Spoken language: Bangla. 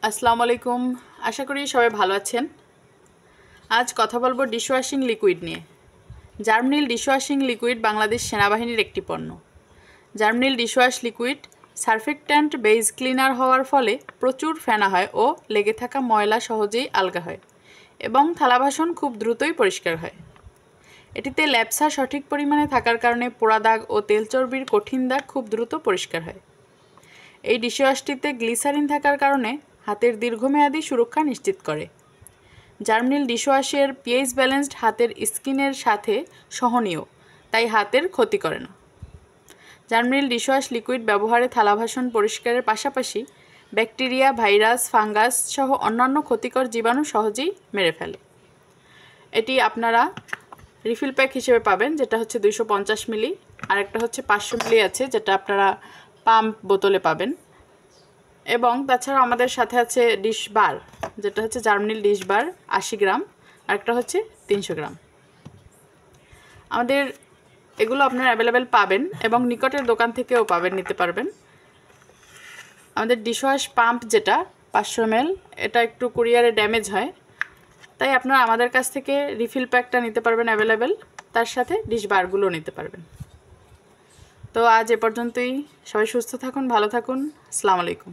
আসসালামু আলাইকুম। আশা করি সবাই ভালো আছেন। আজ কথা বলবো ডিশওয়াশিং লিকুইড নিয়ে। জার্মনিল ডিশওয়াশিং লিকুইড বাংলাদেশ সেনাবাহিনীর একটি পণ্য। জার্মনিল dishwash liquid surfactant base cleaner হওয়ার ফলে প্রচুর ফেনা হয় ও লেগে থাকা ময়লা সহজেই আলগা হয় এবং থালা বাসন খুব দ্রুতই পরিষ্কার হয়। এটিতে ল্যাপসা সঠিক পরিমাণে থাকার কারণে পোড়া দাগ ও তেল চর্বির কঠিন দাগ খুব দ্রুত পরিষ্কার হয়। এই ডিশওয়াশটিতে গ্লিসারিন থাকার কারণে হাতের দীর্ঘমেয়াদী সুরক্ষা নিশ্চিত করে। জার্মনিল ডিশওয়াশের পিএইচ ব্যালেন্সড হাতের স্কিনের সাথে সহনীয়, তাই হাতের ক্ষতি করে না। জার্মনিল ডিশওয়াশ লিকুইড ব্যবহারে থালা বাসন পরিষ্কারের পাশাপাশি ব্যাকটেরিয়া, ভাইরাস, ফাঙ্গাস সহ অন্যান্য ক্ষতিকর জীবাণু সহজেই মেরে ফেলে। এটি আপনারা রিফিল প্যাক হিসেবে পাবেন, যেটা হচ্ছে 250 মিলি, আর একটা হচ্ছে 500 মিলি আছে, যেটা আপনারা পাম্প বোতলে পাবেন। এবং তাছাড়া আমাদের সাথে আছে ডিশ বার, যেটা হচ্ছে জার্মনিল ডিশ বার 80 গ্রাম, আর একটা হচ্ছে 300 গ্রাম। আমাদের এগুলো আপনারা অ্যাভেলেবেল পাবেন এবং নিকটের দোকান থেকেও পাবেন, নিতে পারবেন। আমাদের ডিশওয়াশ পাম্প যেটা 500 ml, এটা একটু কুরিয়ারে ড্যামেজ হয়, তাই আপনারা আমাদের কাছ থেকে রিফিল প্যাকটা নিতে পারবেন অ্যাভেলেবেল, তার সাথে ডিশ বারগুলো নিতে পারবেন। তো আজ এ পর্যন্তই। সবাই সুস্থ থাকুন, ভালো থাকুন। আসসালামু আলাইকুম।